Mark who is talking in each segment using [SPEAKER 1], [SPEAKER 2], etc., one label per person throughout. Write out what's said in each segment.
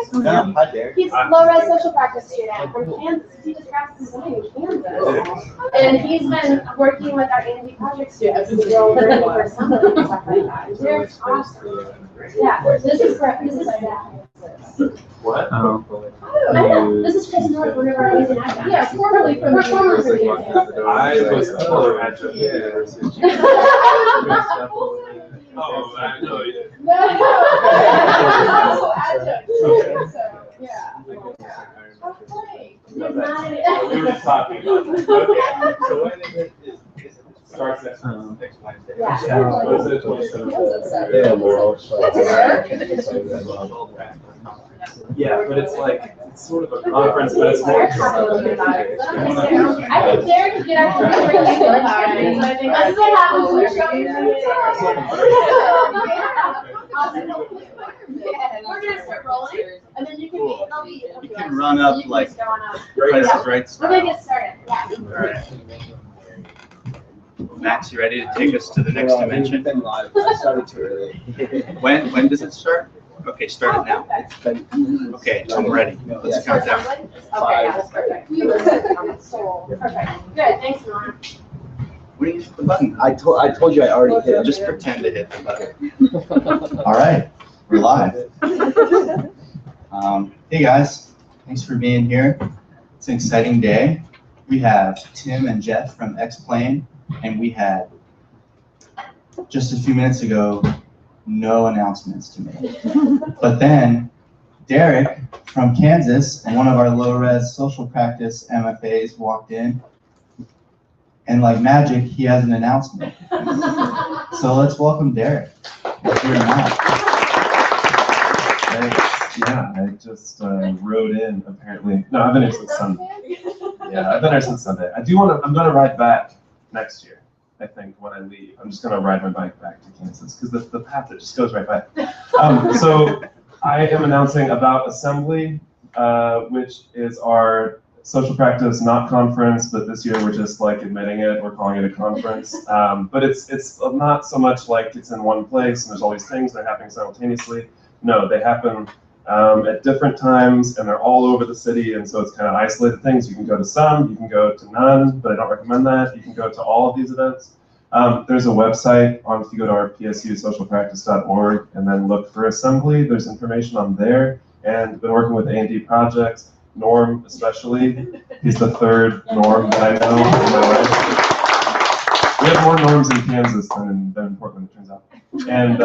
[SPEAKER 1] Thanks for
[SPEAKER 2] Yeah, hi there.
[SPEAKER 1] He's a low-res social practice student from Kansas. He teaches graphic design in Kansas. And he's been working with our A&D project students to build learning for summer and stuff like that. They're awesome. Yeah, this is for
[SPEAKER 3] What?
[SPEAKER 1] I know. This is Chris North, one of our amazing adjuncts. Yeah, formerly from
[SPEAKER 3] I was a color adjunct at the university. Oh, I know, yeah.
[SPEAKER 1] No. Adjunct. So, yeah.
[SPEAKER 3] We were just talking about that. Okay. So when is it? Starts next Wednesday.
[SPEAKER 1] Yeah.
[SPEAKER 3] Was it 27th? Yeah, but it's like, it's sort of a conference, but it's more.
[SPEAKER 1] I think Derek could get out there really good about it. I think that's what happens when you're showing We're gonna start rolling, and then you can be, it'll be.
[SPEAKER 2] You can run up like Price is Right
[SPEAKER 1] We're gonna
[SPEAKER 2] style.
[SPEAKER 1] get started, yeah.
[SPEAKER 2] Max, you ready to take us to the next dimension?
[SPEAKER 4] I started too early.
[SPEAKER 2] When does it start? Okay, start it now. Okay, I'm ready. Let's count down.
[SPEAKER 1] Okay, yeah, that's perfect. Perfect. Good, thanks, Norm.
[SPEAKER 2] What do you hit the button?
[SPEAKER 4] I told you I already hit it.
[SPEAKER 2] Just pretend to hit the button.
[SPEAKER 5] All right, we're live. Hey guys, thanks for being here. It's an exciting day. We have Tim and Jeff from Xplane, and we had just a few minutes ago no announcements to make. But then Derek from Kansas and one of our low-res social practice MFAs walked in, and like magic, he has an announcement. So let's welcome Derek. Here now.
[SPEAKER 3] Yeah, I just rode in apparently. No, I've been here since Sunday. Yeah, I've been here since Sunday. I'm gonna ride back next year, I think, when I leave. I'm just gonna ride my bike back to Kansas because the path, it just goes right by. So I am announcing about Assembly, which is our social practice, not conference, but this year we're just like admitting it, we're calling it a conference. But it's not so much like it's in one place and there's all these things that are happening simultaneously. No, they happen at different times and they're all over the city, and so it's kind of isolated things. You can go to some, you can go to none, but I don't recommend that. You can go to all of these events. There's a website if you go to our PSUSocialpractice.org and then look for Assembly, there's information on there, and been working with A&D projects. Norm especially, he's the third Norm that I know in my life. We have more Norms in Kansas than in Portland, it turns out. And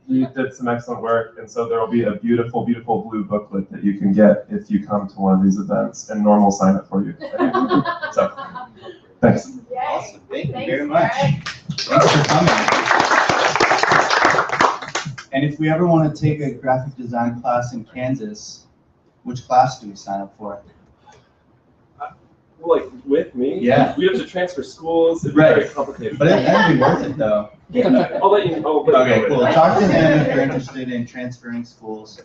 [SPEAKER 3] he did some excellent work, and so there will be a beautiful, beautiful blue booklet that you can get if you come to one of these events, and Norm will sign it for you. So, thanks.
[SPEAKER 5] Awesome, thank you very much. Thanks for coming. And if we ever want to take a graphic design class in Kansas, which class do we sign up for?
[SPEAKER 3] Well, like with me,
[SPEAKER 5] Yeah.
[SPEAKER 3] We have to transfer schools. It's
[SPEAKER 5] Right.
[SPEAKER 3] very complicated.
[SPEAKER 5] But that'd be worth it though.
[SPEAKER 3] I'll let you know.
[SPEAKER 5] Okay, cool. Talk to them if you're interested in transferring schools.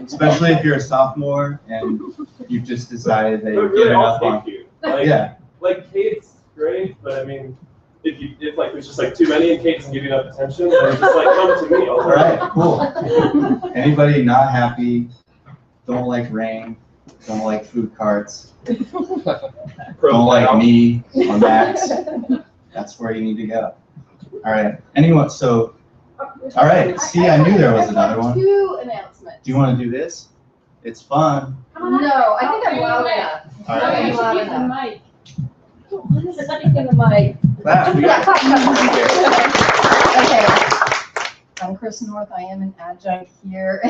[SPEAKER 5] Especially if you're a sophomore and you've just decided that
[SPEAKER 3] But
[SPEAKER 5] you're
[SPEAKER 3] really,
[SPEAKER 5] giving
[SPEAKER 3] I'll
[SPEAKER 5] up on.
[SPEAKER 3] take you. Like,
[SPEAKER 5] Yeah.
[SPEAKER 3] Like Kate's great, but I mean, if like there's just like too many and Kate doesn't give you enough attention, then just like come to me.
[SPEAKER 5] All right, cool. Anybody not happy, don't like rain, don't like food carts, don't like me or Max, that's where you need to go. All right, anyone, so, all right, see, I knew there was another one. Do
[SPEAKER 6] Two announcements.
[SPEAKER 5] you want to do this? It's fun.
[SPEAKER 6] No, I think I'm loud enough.
[SPEAKER 5] All right.
[SPEAKER 6] I'm loud enough. Let me get the mic.
[SPEAKER 5] Wow, we got-
[SPEAKER 6] Okay. I'm Chris North. I am an adjunct here.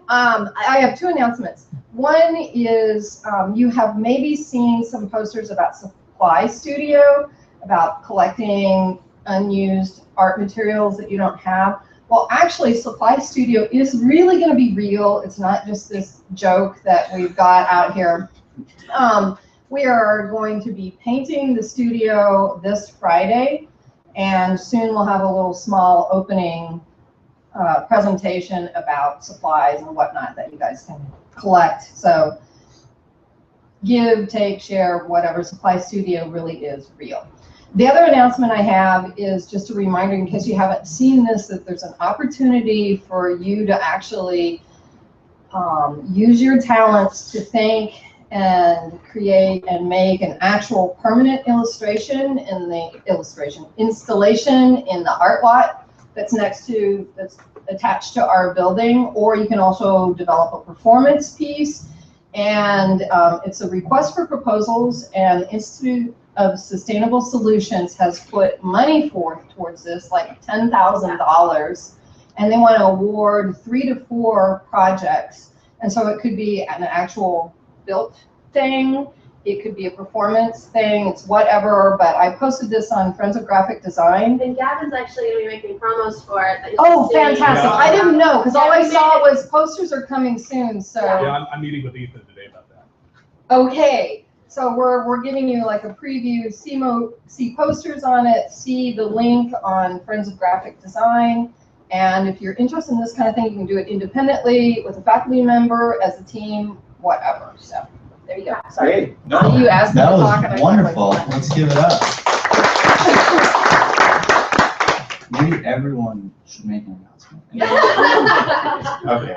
[SPEAKER 6] I have two announcements. One is you have maybe seen some posters about Supply Studio, about collecting unused art materials that you don't have. Well, actually, Supply Studio is really going to be real. It's not just this joke that we've got out here. We are going to be painting the studio this Friday, and soon we'll have a little small opening presentation about supplies and whatnot that you guys can collect. So give, take, share, whatever. Supply Studio really is real. The other announcement I have is just a reminder, in case you haven't seen this, that there's an opportunity for you to actually use your talents to think and create and make an actual permanent installation in the art lot that's attached to our building, or you can also develop a performance piece. And it's a request for proposals, and the Institute of Sustainable Solutions has put money towards this, like $10,000, and they want to award 3 to 4 projects. And so it could be an actual built thing, it could be a performance thing, it's whatever, but I posted this on Friends of Graphic Design.
[SPEAKER 1] And Gavin's actually going to be making promos for it. that you'll
[SPEAKER 6] Oh,
[SPEAKER 1] see.
[SPEAKER 6] fantastic.
[SPEAKER 2] Yeah.
[SPEAKER 6] I didn't know, because all
[SPEAKER 1] Yeah,
[SPEAKER 6] I
[SPEAKER 1] we
[SPEAKER 6] saw
[SPEAKER 1] made
[SPEAKER 6] was posters are coming soon, so.
[SPEAKER 7] Yeah, I'm meeting with Ethan today about that.
[SPEAKER 6] Okay, so we're giving you like a preview, see posters on it, see the link on Friends of Graphic Design. And if you're interested in this kind of thing, you can do it independently, with a faculty member, as a team, whatever. So there you go. Sorry.
[SPEAKER 5] Great.
[SPEAKER 6] You asked me to
[SPEAKER 5] That
[SPEAKER 6] talk and I
[SPEAKER 5] was
[SPEAKER 6] talked
[SPEAKER 5] wonderful.
[SPEAKER 6] like that.
[SPEAKER 5] Let's give it up. Maybe everyone should make an announcement. Okay,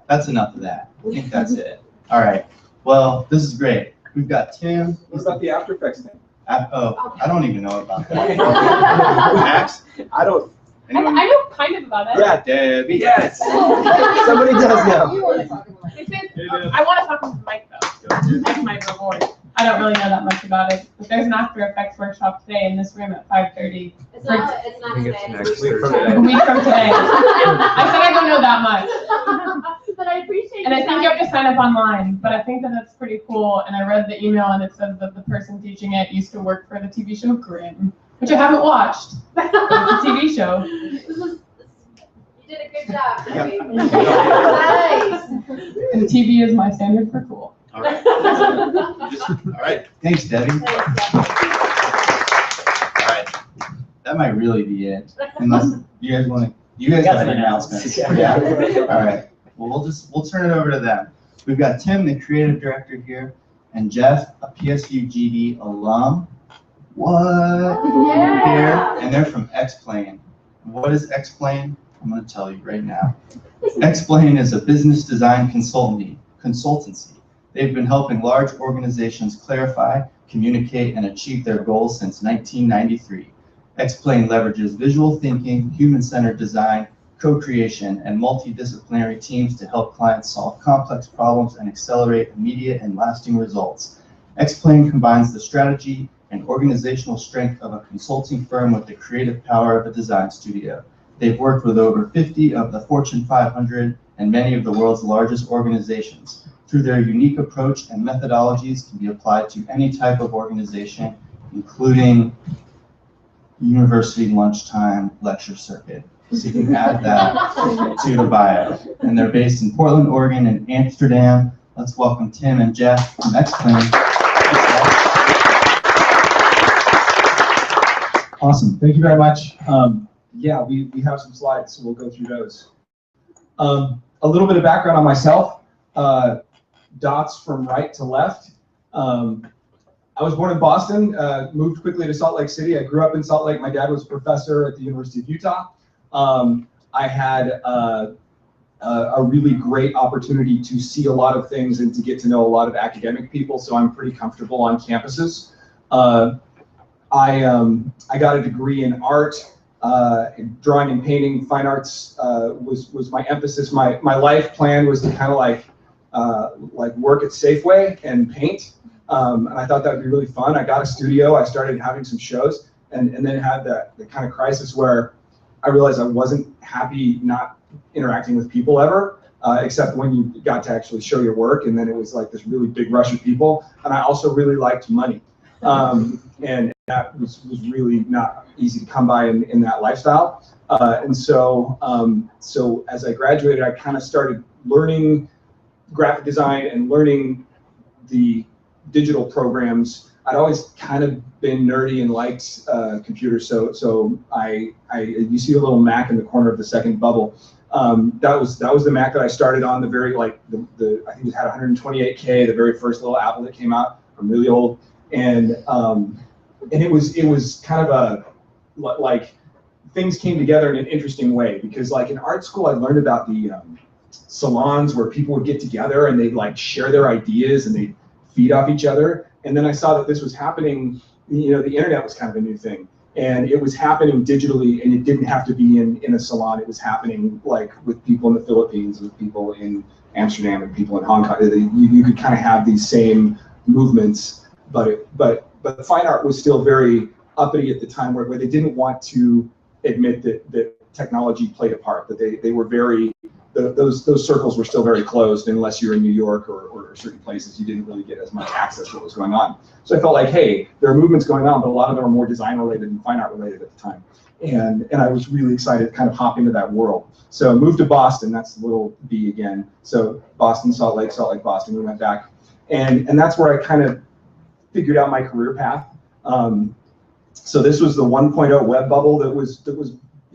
[SPEAKER 5] that's enough of that. I think that's it. All right. Well, this is great. We've got Tim.
[SPEAKER 7] What about the After Effects thing?
[SPEAKER 5] Oh, I don't even know about that. Max?
[SPEAKER 7] I don't.
[SPEAKER 8] I know kind of about it.
[SPEAKER 5] Yeah, Debbie.
[SPEAKER 7] Yes.
[SPEAKER 5] Somebody does know.
[SPEAKER 6] You want to talk about it.
[SPEAKER 8] I want to talk with Mike though. That's my reward. I don't really know that much about it, but there's an After Effects workshop today in this room at 5:30.
[SPEAKER 1] It's not today.
[SPEAKER 3] next
[SPEAKER 1] a week
[SPEAKER 3] week
[SPEAKER 1] from
[SPEAKER 3] from
[SPEAKER 1] today.
[SPEAKER 8] A week from today. I said I don't know that much.
[SPEAKER 1] But I appreciate
[SPEAKER 8] And I think you have to sign up online, but I think that that's pretty cool. And I read the email and it says that the person teaching it used to work for the TV show Grimm, which I haven't watched. But it's a TV show.
[SPEAKER 1] You did a good job, Debbie.
[SPEAKER 6] Nice.
[SPEAKER 8] And TV is my standard for cool.
[SPEAKER 2] All right. All right.
[SPEAKER 5] Thanks, Debbie.
[SPEAKER 1] Thanks, Debbie.
[SPEAKER 5] All right. That might really be it. Unless you guys want to, you guys have any announcements. Yeah. All right. Well, we'll turn it over to them. We've got Tim, the creative director here, and Jeff, a PSUGD alum. What?
[SPEAKER 1] Yeah.
[SPEAKER 5] Here, and they're from Xplane. What is Xplane? I'm going to tell you right now. Xplane is a business design consultancy. They've been helping large organizations clarify, communicate, and achieve their goals since 1993. Xplane leverages visual thinking, human-centered design, co-creation, and multidisciplinary teams to help clients solve complex problems and accelerate immediate and lasting results. Xplane combines the strategy and organizational strength of a consulting firm with the creative power of a design studio. They've worked with over 50 of the Fortune 500 and many of the world's largest organizations. Through their unique approach and methodologies can be applied to any type of organization, including university lunchtime lecture circuit. So you can add that to the bio. And they're based in Portland, Oregon, and Amsterdam. Let's welcome Tim and Jeff from Xplane.
[SPEAKER 9] Awesome, thank you very much. Yeah, we have some slides, so we'll go through those. A little bit of background on myself. Dots from right to left. I was born in Boston, moved quickly to Salt Lake City. I grew up in Salt Lake. My dad was a professor at the University of Utah. I had a really great opportunity to see a lot of things and to get to know a lot of academic people, so I'm pretty comfortable on campuses. I got a degree in art, drawing and painting. Fine arts was my emphasis. My life plan was to kind of like work at Safeway and paint. And I thought that would be really fun. I got a studio. I started having some shows, and then had the kind of crisis where I realized I wasn't happy not interacting with people ever, except when you got to actually show your work, and then it was like this really big rush of people. And I also really liked money. And that was really not easy to come by in that lifestyle. And so as I graduated, I kind of started learning graphic design and learning the digital programs. I'd always kind of been nerdy and liked computers, so you see a little Mac in the corner of the second bubble. That was the Mac that I started on. The very I think it had 128K, the very first little Apple that came out. I'm really old, and it was kind of like things came together in an interesting way, because like in art school I learned about the salons where people would get together and they'd like share their ideas and they'd feed off each other. And then I saw that this was happening, you know, the internet was kind of a new thing. And it was happening digitally, and it didn't have to be in a salon. It was happening like with people in the Philippines, with people in Amsterdam, and people in Hong Kong. You could kind of have these same movements, but fine art was still very uppity at the time, where they didn't want to admit that technology played a part. That they were very, those circles were still very closed, unless you're in New York or certain places. You didn't really get as much access to what was going on. So I felt like, hey, there are movements going on, but a lot of them are more design related and fine art related at the time. And I was really excited to kind of hop into that world. So I moved to Boston. That's the little B again. So Boston, Salt Lake, Boston. We went back, and that's where I kind of figured out my career path. So this was the 1.0 web bubble that was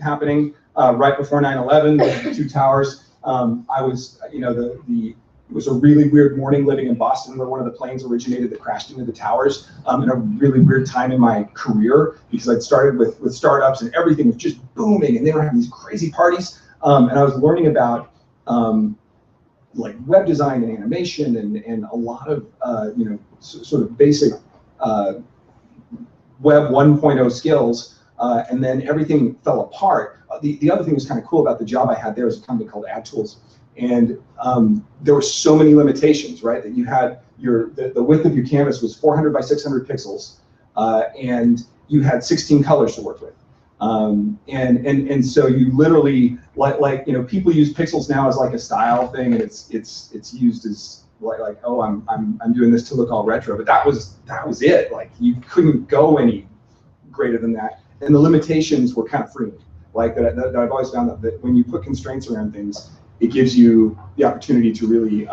[SPEAKER 9] happening right before 9/11. The two towers. I was, you know, it was a really weird morning living in Boston, where one of the planes originated that crashed into the towers, in a really weird time in my career, because I'd started with startups and everything was just booming, and they were having these crazy parties, and I was learning about like web design and animation and a lot of you know, sort of basic web 1.0 skills, and then everything fell apart. The other thing that was kind of cool about the job I had there was a company called AdTools. And there were so many limitations, right? That you had the width of your canvas was 400 by 600 pixels, and you had 16 colors to work with. And so you literally, like you know, people use pixels now as like a style thing, and it's used as like oh, I'm doing this to look all retro, but that was it. Like you couldn't go any greater than that, and the limitations were kind of freeing. Like that I've always found that when you put constraints around things, it gives you the opportunity to really,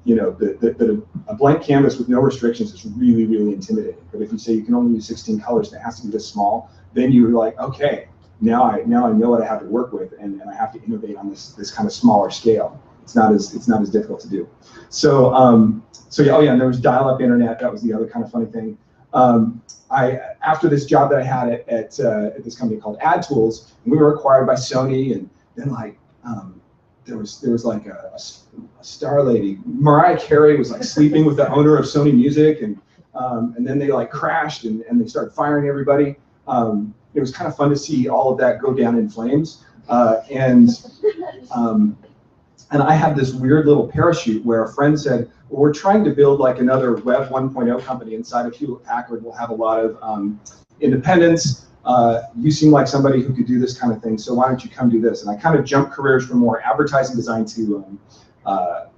[SPEAKER 9] you know, a blank canvas with no restrictions is really, really intimidating. But if you say you can only use 16 colors and it has to be this small, then you're like, okay, now I know what I have to work with, and I have to innovate on this kind of smaller scale. It's not as difficult to do. So yeah, oh yeah, and there was dial-up internet. That was the other kind of funny thing. After this job that I had at this company called AdTools, we were acquired by Sony, and then like there was like a star lady, Mariah Carey was like sleeping with the owner of Sony Music, and then they like crashed and they started firing everybody. It was kind of fun to see all of that go down in flames, and I had this weird little parachute where a friend said, well, we're trying to build like another Web 1.0 company inside of Hewlett-Packard. We'll have a lot of independence. You seem like somebody who could do this kind of thing, so why don't you come do this? And I kind of jumped careers from more advertising design to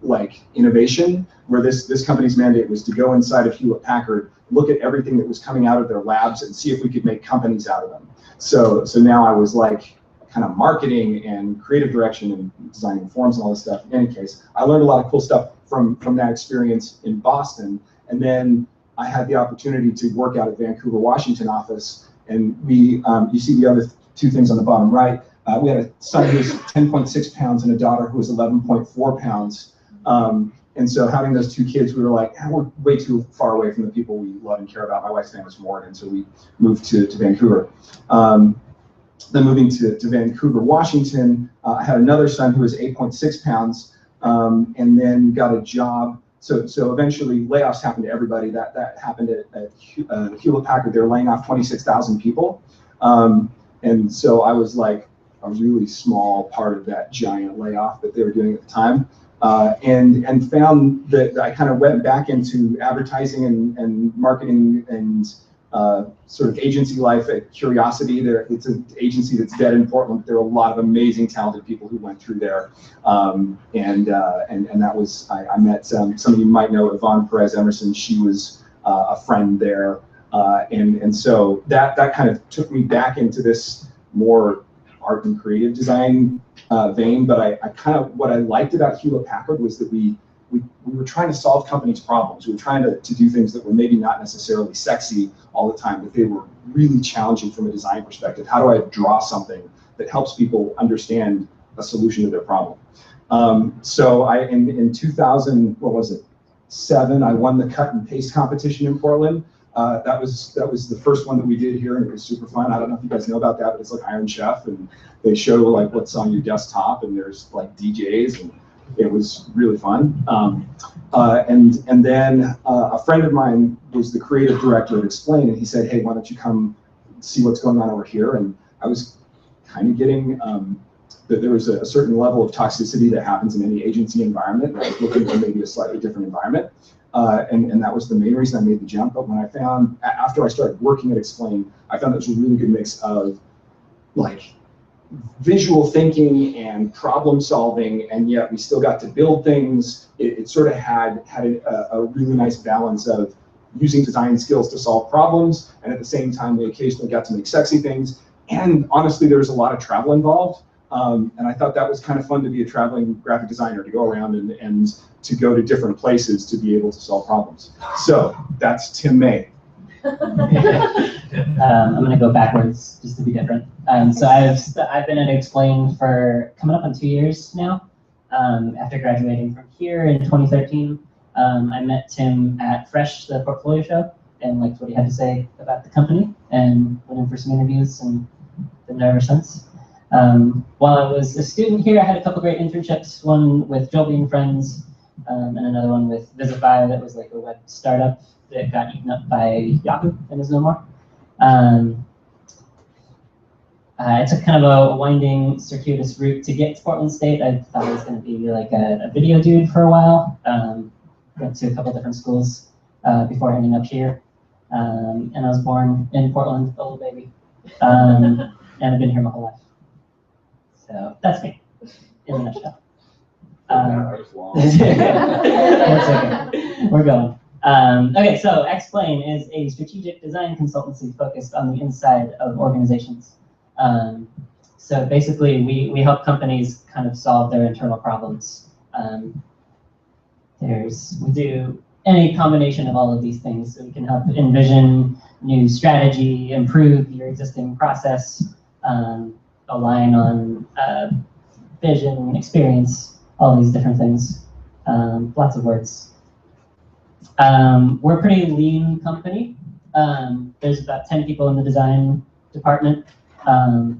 [SPEAKER 9] like innovation, where this company's mandate was to go inside of Hewlett-Packard, look at everything that was coming out of their labs and see if we could make companies out of them. So now I was like kind of marketing and creative direction and designing forms and all this stuff. In any case, I learned a lot of cool stuff from that experience in Boston. And then I had the opportunity to work out at Vancouver, Washington office. And we, you see the other two things on the bottom right. We had a son who was 10.6 pounds and a daughter who was 11.4 pounds. And so having those two kids, we were like, we're way too far away from the people we love and care about. My wife's name was Morgan, so we moved to Vancouver. Then moving to Vancouver, Washington, I had another son who was 8.6 pounds, and then got a job. So eventually layoffs happened to everybody. That happened at Hewlett-Packard. They were laying off 26,000 people. And so I was like a really small part of that giant layoff that they were doing at the time. And found that I kind of went back into advertising and marketing and sort of agency life at Curiosity. It's an agency that's dead in Portland, but there were a lot of amazing, talented people who went through there. And that was, I met some of you might know Yvonne Perez Emerson. She was a friend there. And so that kind of took me back into this more art and creative design vein. But I kind of, what I liked about Hewlett-Packard was that we were trying to solve companies' problems. We were trying to do things that were maybe not necessarily sexy all the time, but they were really challenging from a design perspective. How do I draw something that helps people understand a solution to their problem? So in 2000, what was it, 7, I won the cut and paste competition in Portland. That was the first one that we did here, and it was super fun. I don't know if you guys know about that, but it's like Iron Chef, and they show like what's on your desktop, and there's like DJs, and it was really fun. And then a friend of mine was the creative director at Xplane, and he said, hey, why don't you come see what's going on over here? And I was kind of getting that there was a certain level of toxicity that happens in any agency environment. I was looking for maybe a slightly different environment. And that was the main reason I made the jump. But when I found, after I started working at Xplane, I found it was a really good mix of like visual thinking and problem solving, and yet we still got to build things. It sort of had a really nice balance of using design skills to solve problems, and at the same time we occasionally got to make sexy things. And honestly, there was a lot of travel involved. And I thought that was kind of fun to be a traveling graphic designer, to go around and to go to different places to be able to solve problems. So that's Tim May.
[SPEAKER 10] I'm going to go backwards just to be different. So I've been at Xplane for coming up on 2 years now. After graduating from here in 2013, I met Tim at Fresh, the portfolio show, and liked what he had to say about the company, and went in for some interviews and been there ever since. While I was a student here, I had a couple great internships, one with Joby and Friends, and another one with Visify that was like a web startup that got eaten up by Yahoo and is no more. I took kind of a winding, circuitous route to get to Portland State. I thought I was going to be like a video dude for a while. Went to a couple different schools before ending up here. And I was born in Portland, a little baby. And I've been here my whole life. So that's me, in a nutshell. That's okay. We're going. Okay, so Xplane is a strategic design consultancy focused on the inside of organizations. So basically, we help companies kind of solve their internal problems. We do any combination of all of these things. So we can help envision new strategy, improve your existing process, align on vision, experience, all these different things. Lots of words. We're a pretty lean company. There's about 10 people in the design department, 5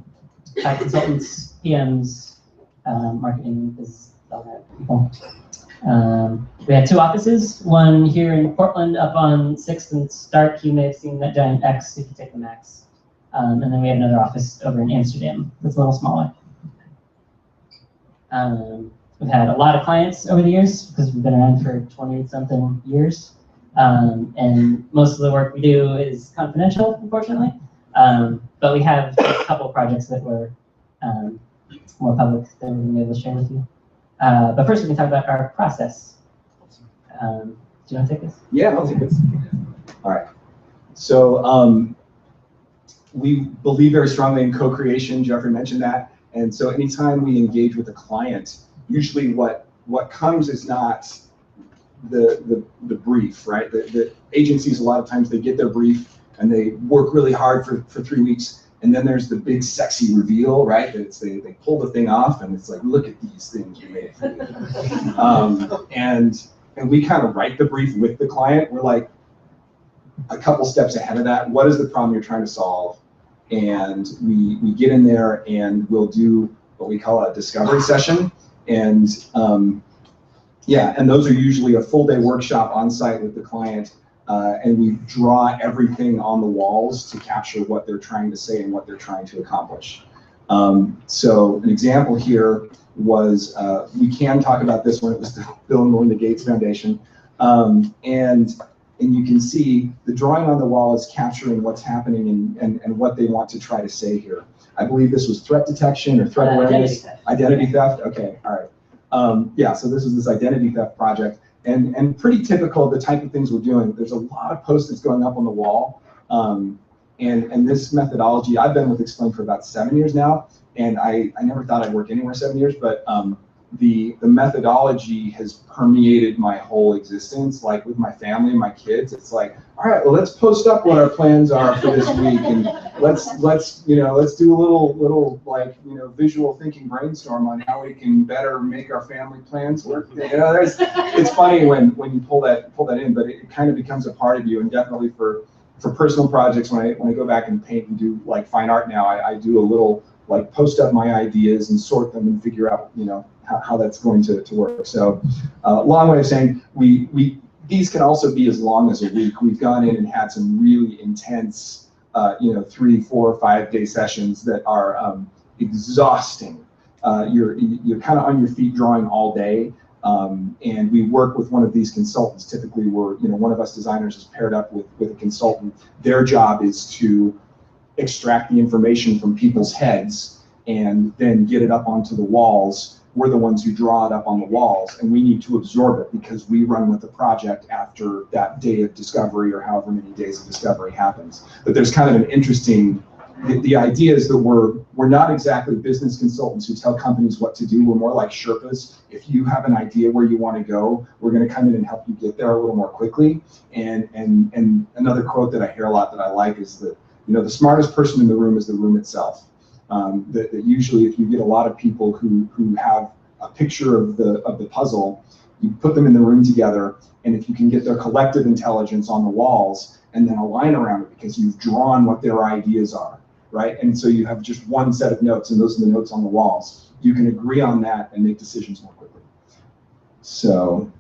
[SPEAKER 10] consultants, PMs, marketing, is all that people. We had 2 offices, one here in Portland up on 6th and Stark. You may have seen that giant X if you take the max. And then we have another office over in Amsterdam that's a little smaller. We've had a lot of clients over the years because we've been around for 20-something years. And most of the work we do is confidential, unfortunately. But we have a couple projects that were more public that we're going to be able to share with you. But first we can talk about our process. Do you want to take this?
[SPEAKER 9] Yeah, I'll take this. All right. So we believe very strongly in co-creation. Jeffrey mentioned that. And so anytime we engage with a client, usually what comes is not the brief, right? The agencies, a lot of times they get their brief and they work really hard for 3 weeks. And then there's the big sexy reveal, right? They pull the thing off and it's like, look at these things we made for you. And we kind of write the brief with the client. We're like a couple steps ahead of that. What is the problem you're trying to solve? And we get in there and we'll do what we call a discovery session. And yeah, and those are usually a full day workshop on site with the client. And we draw everything on the walls to capture what they're trying to say and what they're trying to accomplish. So an example here was, we can talk about this when it was the Bill and Melinda Gates Foundation. And you can see the drawing on the wall is capturing what's happening and what they want to try to say here. I believe this was threat detection or threat awareness. Identity theft. Okay, all right. Yeah, so this was this identity theft project. And pretty typical of the type of things we're doing. There's a lot of post-its going up on the wall. And this methodology, I've been with Xplane for about 7 years now, and I never thought I'd work anywhere 7 years, but the methodology has permeated my whole existence. Like with my family and my kids, it's like, all right, well, let's post up what our plans are for this week, and let's do a little like visual thinking brainstorm on how we can better make our family plans work. It's funny when you pull that in, but it kind of becomes a part of you. And definitely for for personal projects, when I go back and paint and do like fine art now, I do a little like post up my ideas and sort them and figure out, you know, how that's going to work. So long way of saying these can also be as long as a week. We've gone in and had some really intense, you know, 3, 4, 5 day sessions that are exhausting. You're kind of on your feet drawing all day. And we work with one of these consultants. Typically, you know, one of us designers is paired up with a consultant. Their job is to extract the information from people's heads and then get it up onto the walls. We're the ones who draw it up on the walls, and we need to absorb it because we run with the project after that day of discovery or however many days of discovery happens. But there's kind of an interesting, the idea is that we're not exactly business consultants who tell companies what to do. We're more like Sherpas. If you have an idea where you want to go, we're going to come in and help you get there a little more quickly. And another quote that I hear a lot that I like is that, you know, the smartest person in the room is the room itself. That usually if you get a lot of people who have a picture of the puzzle, you put them in the room together, and if you can get their collective intelligence on the walls and then align around it because you've drawn what their ideas are, right? And so you have just one set of notes, and those are the notes on the walls. You can agree on that and make decisions more quickly. So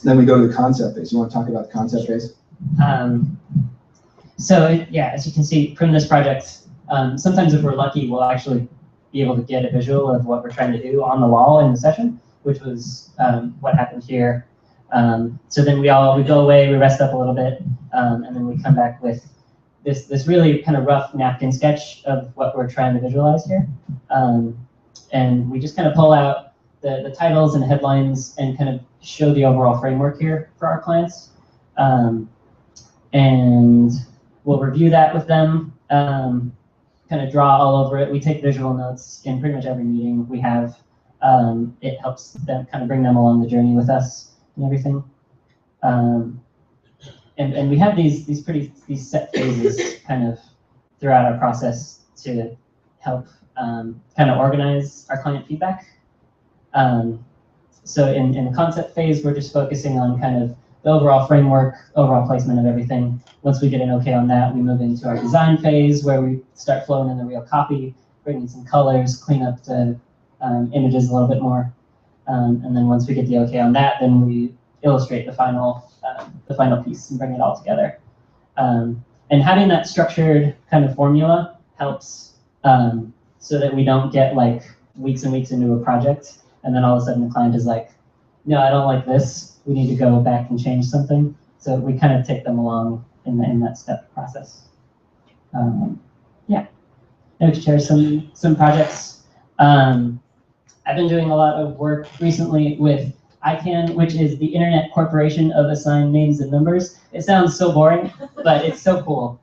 [SPEAKER 9] then we go to the concept phase. You want to talk about the concept phase?
[SPEAKER 10] So yeah, as you can see from this project, sometimes if we're lucky, we'll actually be able to get a visual of what we're trying to do on the wall in the session, which was what happened here. So then we go away, we rest up a little bit, and then we come back with this really kind of rough napkin sketch of what we're trying to visualize here. And we just kind of pull out the titles and headlines and kind of show the overall framework here for our clients. And we'll review that with them, kind of draw all over it. We take visual notes in pretty much every meeting we have. It helps them kind of bring them along the journey with us and everything. And we have these set phases kind of throughout our process to help kind of organize our client feedback. So in the concept phase, we're just focusing on kind of the overall framework, overall placement of everything. Once we get an okay on that, we move into our design phase where we start flowing in the real copy, bring in some colors, clean up the images a little bit more. And then once we get the okay on that, then we illustrate the final piece and bring it all together. And having that structured kind of formula helps so that we don't get like weeks and weeks into a project and then all of a sudden the client is like, no, I don't like this. We need to go back and change something. So we kind of take them along in that step process. Yeah, I would share some projects. I've been doing a lot of work recently with ICANN, which is the Internet Corporation of Assigned Names and Numbers. It sounds so boring, but it's so cool.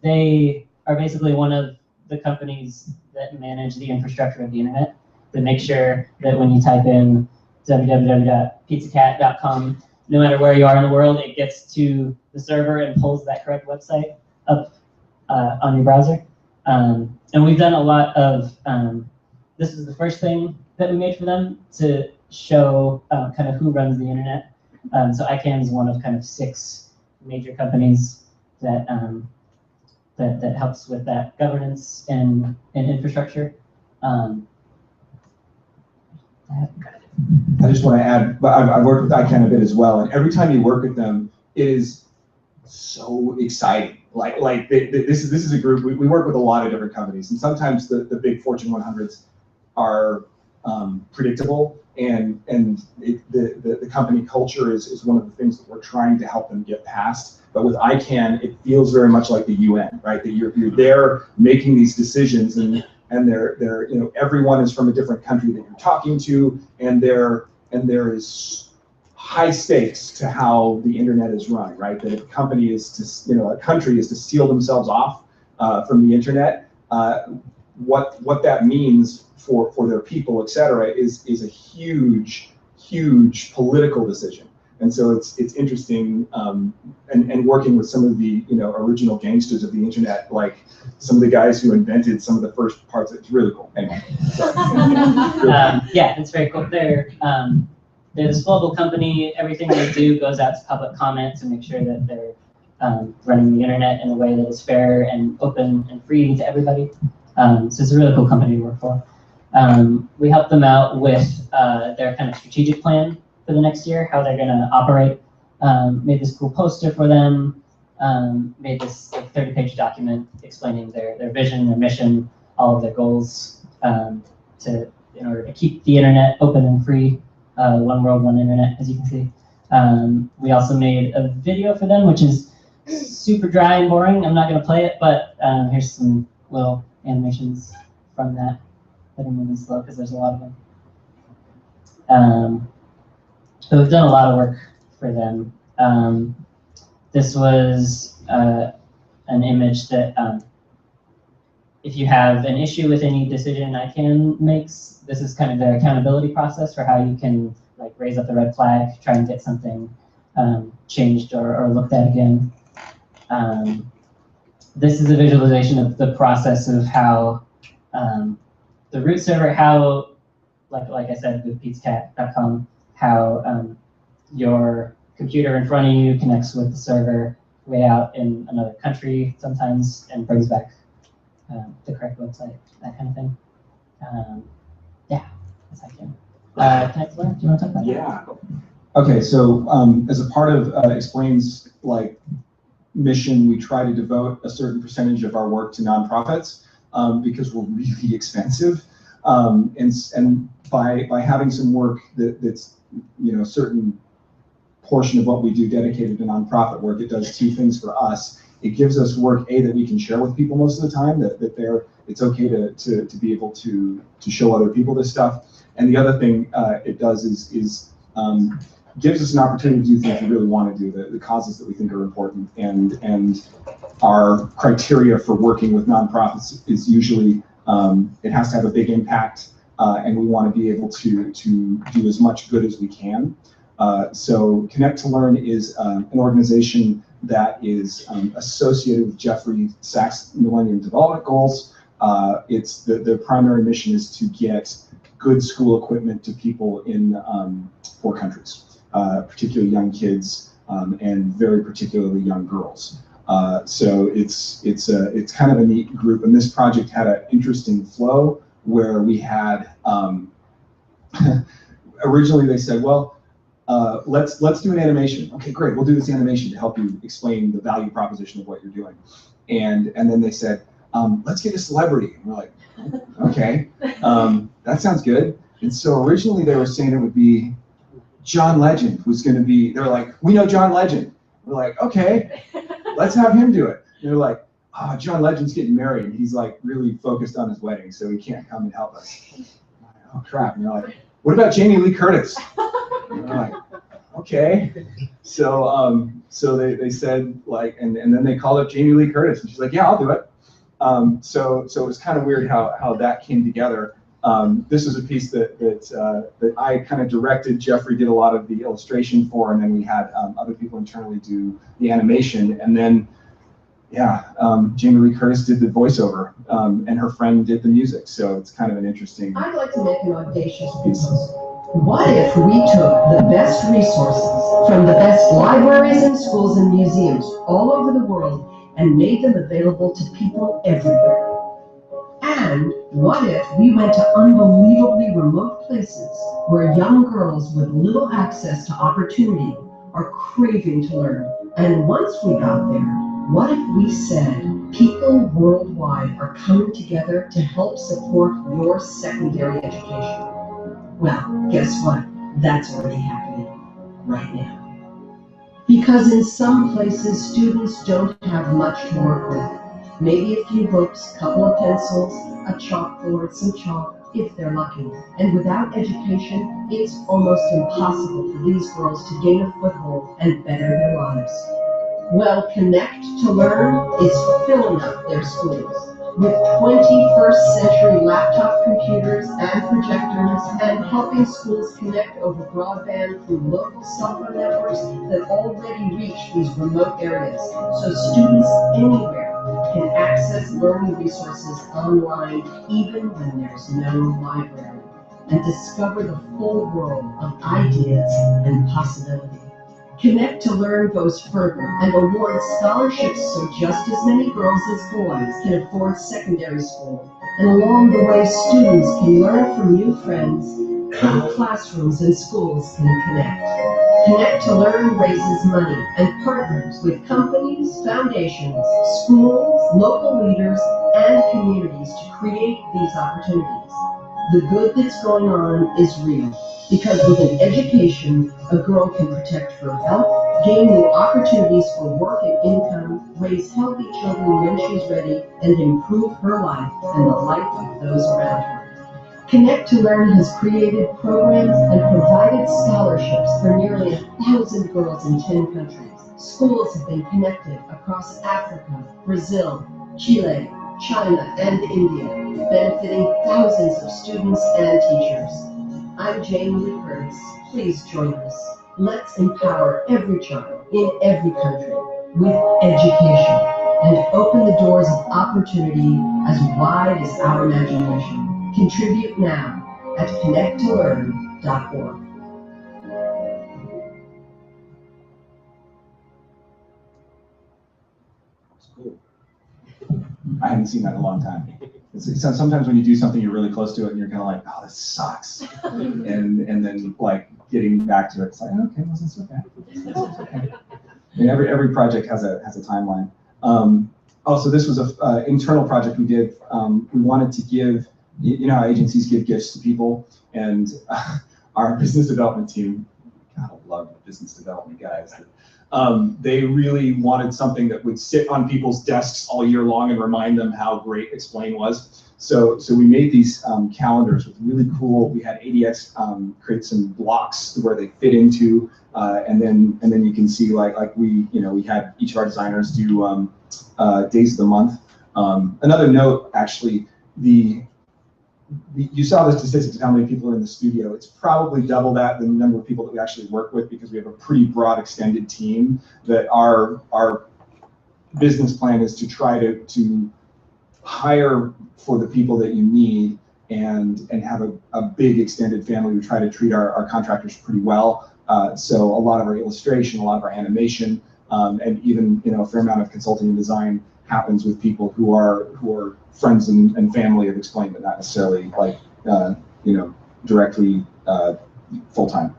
[SPEAKER 10] They are basically one of the companies that manage the infrastructure of the internet to make sure that when you type in www.pizzacat.com, no matter where you are in the world, it gets to the server and pulls that correct website up on your browser. And we've done a lot of, this is the first thing that we made for them to show kind of who runs the internet. So ICANN is one of kind of 6 major companies that that helps with that governance and infrastructure.
[SPEAKER 9] I just want to add, I've worked with ICANN a bit as well, and every time you work with them, it is so exciting. This is a group, we work with a lot of different companies, and sometimes the big Fortune 100s are predictable, and the company culture is one of the things that we're trying to help them get past. But with ICANN, it feels very much like the UN, right? That you're there making these decisions, and they're you know, everyone is from a different country that you're talking to, and there is high stakes to how the internet is run, right? That if a company is to, you know, a country is to seal themselves off from the internet, what that means for their people, et cetera, is a huge political decision. And so it's interesting, and working with some of the, you know, original gangsters of the internet, like some of the guys who invented some of the first parts. It's really cool. Anyway.
[SPEAKER 10] Yeah, it's very cool. They're this global company. Everything they do goes out to public comment to make sure that they're running the internet in a way that is fair and open and free to everybody. So it's a really cool company to work for. We helped them out with their kind of strategic plan for the next year, how they're going to operate. Made this cool poster for them, made this 30-page document explaining their vision, their mission, all of their goals in order to keep the internet open and free. One world, one internet, as you can see. We also made a video for them, which is super dry and boring. I'm not going to play it, but here's some little animations from that that are moving slow because there's a lot of them. So we've done a lot of work for them. This was an image that if you have an issue with any decision ICANN makes, this is kind of their accountability process for how you can like raise up the red flag, try and get something changed or looked at again. This is a visualization of the process of how the root server, how, like I said with pizzacat.com, how your computer in front of you connects with the server way out in another country sometimes and brings back the correct website, that kind of thing. Yeah, that's how I can. Can I learn? Do you want to talk about that?
[SPEAKER 7] Yeah.
[SPEAKER 9] Okay, so as a part of Xplane's mission, we try to devote a certain percentage of our work to nonprofits because we're really expensive, and by having some work that's certain portion of what we do dedicated to nonprofit work, it does two things for us. It gives us work, A, that we can share with people most of the time, that it's okay to be able to show other people this stuff. And the other thing it does is gives us an opportunity to do things we really want to do, the causes that we think are important. And our criteria for working with nonprofits is usually it has to have a big impact, and we want to be able to do as much good as we can. So Connect to Learn is an organization that is associated with Jeffrey Sachs' Millennium Development Goals. It's their primary mission is to get good school equipment to people in 4 countries, particularly young kids and very particularly young girls. So it's kind of a neat group, and this project had an interesting flow where we had originally they said, well, let's do an animation. Okay, great, we'll do this animation to help you explain the value proposition of what you're doing. And then they said, let's get a celebrity. And we're like, okay, that sounds good. And so originally they were saying it would be John Legend who's going to be, they're like, we know John Legend. We're like, okay, let's have him do it. And they're like, oh, John Legend's getting married and he's like really focused on his wedding, so he can't come and help us. Like, oh crap. And they're like, what about Jamie Lee Curtis? And we're like, okay. So they said like, and then they called up Jamie Lee Curtis and she's like, yeah, I'll do it. So it was kind of weird how that came together. This is a piece that I kind of directed. Jeffrey did a lot of the illustration for, and then we had other people internally do the animation. And then, yeah, Jamie Lee Curtis did the voiceover, and her friend did the music. So it's kind of an interesting.
[SPEAKER 11] I'd like to make an audacious proposal. What if we took the best resources from the best libraries and schools and museums all over the world and made them available to people everywhere? And what if we went to unbelievably remote places where young girls with little access to opportunity are craving to learn? And once we got there, what if we said people worldwide are coming together to help support your secondary education? Well, guess what? That's already happening right now. Because in some places, students don't have much to work with. Maybe a few books, a couple of pencils, a chalkboard, some chalk, if they're lucky. And without education, it's almost impossible for these girls to gain a foothold and better their lives. Well, Connect to Learn is filling up their schools with 21st century laptop computers and projectors and helping schools connect over broadband through local cell phone networks that already reach these remote areas, so students anywhere can access learning resources online even when there's no library, and discover the full world of ideas and possibility. Connect to Learn goes further and awards scholarships so just as many girls as boys can afford secondary school. And along the way, students can learn from new friends, and classrooms and schools can connect. Connect to Learn raises money and partners with companies, foundations, schools, local leaders, and communities to create these opportunities. The good that's going on is real, because with an education, a girl can protect her health, gain new opportunities for work and income, raise healthy children when she's ready, and improve her life and the life of those around her. Connect to Learn has created programs and provided scholarships for nearly 1,000 girls in 10 countries. Schools have been connected across Africa, Brazil, Chile, China, and India, benefiting thousands of students and teachers. I'm Jane Lee Curtis. Please join us. Let's empower every child in every country with education and open the doors of opportunity as wide as our imagination. Contribute now at connecttolearn.org.
[SPEAKER 9] It's cool. I haven't seen that in a long time. Sometimes when you do something, you're really close to it, and you're kind of like, "Oh, this sucks," and then like getting back to it, it's like, "Okay, well, it's okay." Okay. And every project has a timeline. Also, this was an internal project we did. We wanted to give, you know how agencies give gifts to people, and our business development team, God, I love the business development guys. They really wanted something that would sit on people's desks all year long and remind them how great Xplane was. So we made these calendars with really cool. We had ADX create some blocks where they fit into, and then you can see like we had each of our designers do days of the month. Another note, actually, you saw the statistics of how many people are in the studio. It's probably double that, the number of people that we actually work with, because we have a pretty broad extended team. That our business plan is to try to hire for the people that you need and have a big extended family. We try to treat our contractors pretty well. So a lot of our illustration, a lot of our animation, and even a fair amount of consulting and design happens with people who are friends and family of Xplane, but not necessarily like directly full time.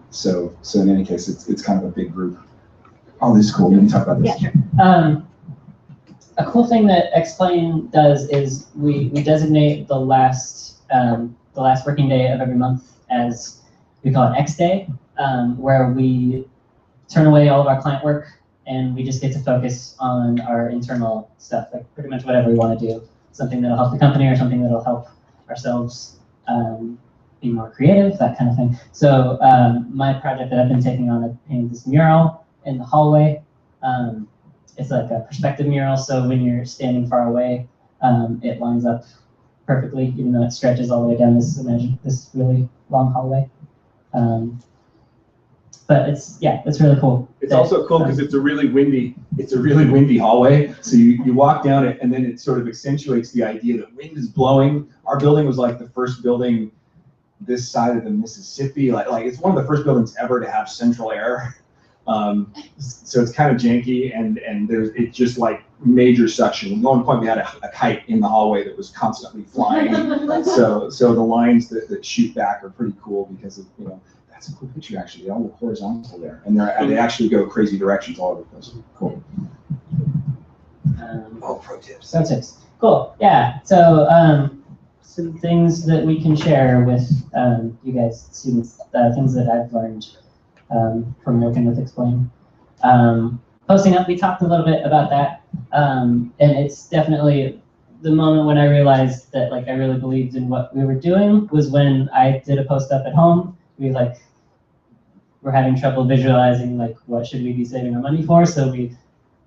[SPEAKER 9] So in any case, it's kind of a big group. Oh, this is cool. We can talk about this.
[SPEAKER 10] Yeah. A cool thing that Xplane does is we designate the last working day of every month as, we call it X Day, where we turn away all of our client work and we just get to focus on our internal stuff, like pretty much whatever we want to do, something that'll help the company or something that'll help ourselves be more creative, that kind of thing. So my project that I've been taking on, I've painted this mural in the hallway. It's like a perspective mural, so when you're standing far away, it lines up perfectly, even though it stretches all the way down this really long hallway. But it's really cool.
[SPEAKER 9] It's also cool because it's a really windy hallway. So you walk down it, and then it sort of accentuates the idea that wind is blowing. Our building was like the first building this side of the Mississippi. Like it's one of the first buildings ever to have central air. So it's kind of janky, and it's just like major suction. At one point we had a kite in the hallway that was constantly flying. so the lines that shoot back are pretty cool because of, that's a cool picture actually. They all look horizontal there, and they actually go crazy directions all over the place. Cool. Pro tips.
[SPEAKER 10] Pro tips. Cool. Yeah. So some things that we can share with you guys, students, things that I've learned from working with Xplane. Posting up, we talked a little bit about that, and it's definitely the moment when I realized that I really believed in what we were doing was when I did a post up at home. We were having trouble visualizing what should we be saving our money for, so we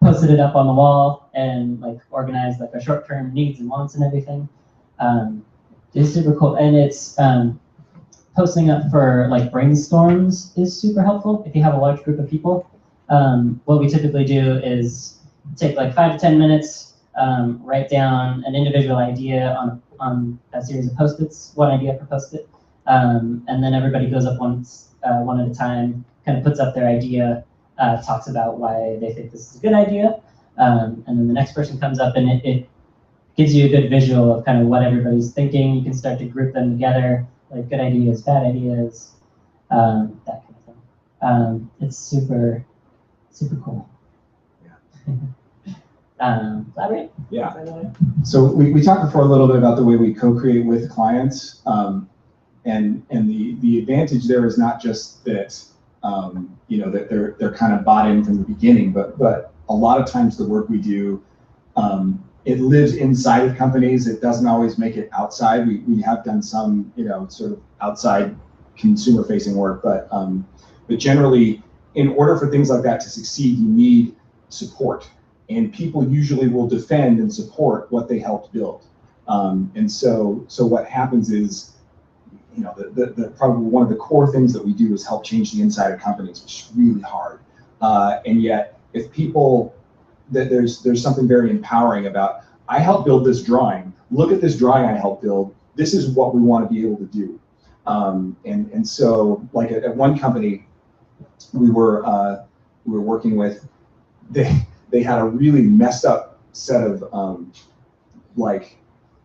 [SPEAKER 10] posted it up on the wall and organized our short-term needs and wants and everything. It's super cool, and it's posting up for brainstorms is super helpful if you have a large group of people. What we typically do is take 5 to 10 minutes, write down an individual idea on a series of Post-its, one idea per Post-it, and then everybody goes up one at a time, kind of puts up their idea, talks about why they think this is a good idea, and then the next person comes up and it gives you a good visual of kind of what everybody's thinking. You can start to group them together, like good ideas, bad ideas, that kind of thing. It's super, super cool. Elaborate?
[SPEAKER 9] Yeah. So we talked before a little bit about the way we co-create with clients, and the advantage there is not just that that they're kind of bought in from the beginning, but a lot of times the work we do, it lives inside of companies. It doesn't always make it outside. We have done some sort of outside consumer-facing work, but generally, in order for things like that to succeed, you need support. And people usually will defend and support what they helped build. And so what happens is, the probably one of the core things that we do is help change the inside of companies, which is really hard. And yet, if people, there's something very empowering about, I helped build this drawing. Look at this drawing I helped build. This is what we want to be able to do. And so, like at one company, we were working with, they had a really messed up set of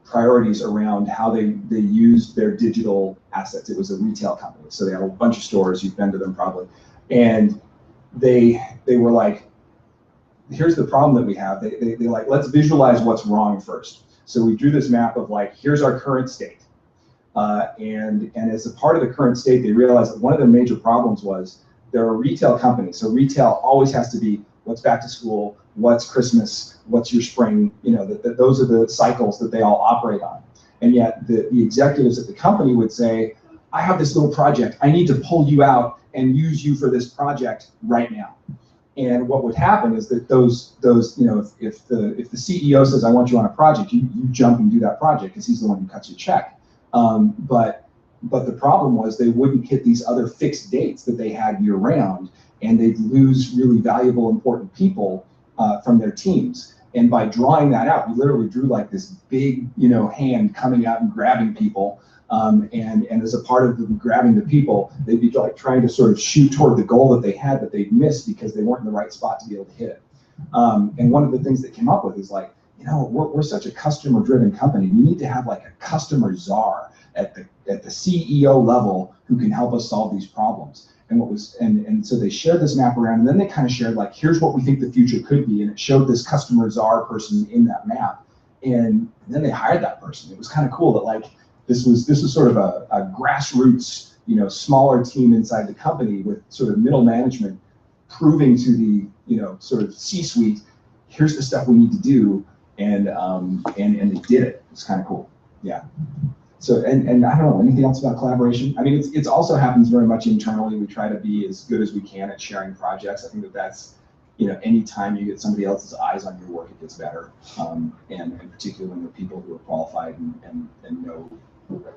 [SPEAKER 9] priorities around how they used their digital assets. It was a retail company, so they had a bunch of stores. You've been to them probably, and they were like, here's the problem that we have. They like, let's visualize what's wrong first. So we drew this map of like, here's our current state, and as a part of the current state, they realized that one of their major problems was they're a retail company. So retail always has to be what's back to school, what's Christmas, what's your spring, those are the cycles that they all operate on. And yet the executives at the company would say, I have this little project, I need to pull you out and use you for this project right now. And what would happen is that those if the CEO says, I want you on a project, you jump and do that project because he's the one who cuts your check. But the problem was they wouldn't hit these other fixed dates that they had year round, and they'd lose really valuable, important people from their teams. And by drawing that out, we literally drew like this big, hand coming out and grabbing people. And as a part of them grabbing the people, they'd be like trying to sort of shoot toward the goal that they had, but they'd missed because they weren't in the right spot to be able to hit it. And one of the things that came up with is like, we're such a customer-driven company. We need to have like a customer czar at the CEO level who can help us solve these problems. And so they shared this map around, and then they kind of shared like, here's what we think the future could be, and it showed this customer czar person in that map. And then they hired that person. It was kind of cool that like this was sort of a grassroots, smaller team inside the company with sort of middle management proving to the sort of C-suite, here's the stuff we need to do, and they did it. It's kind of cool. Yeah. So, and I don't know, anything else about collaboration? I mean, it's also happens very much internally. We try to be as good as we can at sharing projects. I think that's, anytime you get somebody else's eyes on your work, it gets better. And particularly when they're people who are qualified and know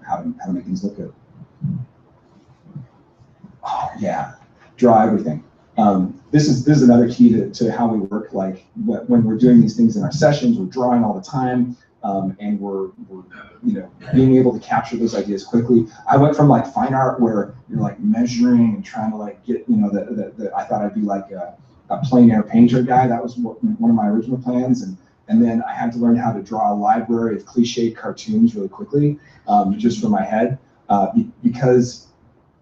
[SPEAKER 9] how to make things look good. Oh yeah, draw everything. This is another key to how we work. Like when we're doing these things in our sessions, we're drawing all the time. And we're being able to capture those ideas quickly. I went from like fine art where you're like measuring and trying to like get, I thought I'd be like a plein air painter guy. That was one of my original plans. And then I had to learn how to draw a library of cliched cartoons really quickly, just from my head, because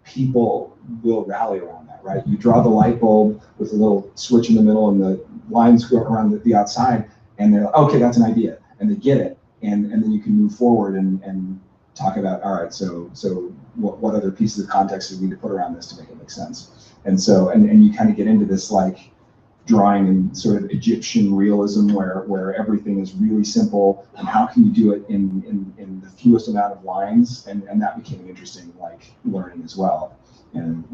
[SPEAKER 9] people will rally around that, right? You draw the light bulb with a little switch in the middle and the lines go around the outside, and they're like, okay, that's an idea. And they get it, and then you can move forward and talk about, all right, so what other pieces of context do we need to put around this to make it make sense? And so, and you kind of get into this like drawing in sort of Egyptian realism where everything is really simple, and how can you do it in the fewest amount of lines, and that became an interesting like learning as well. And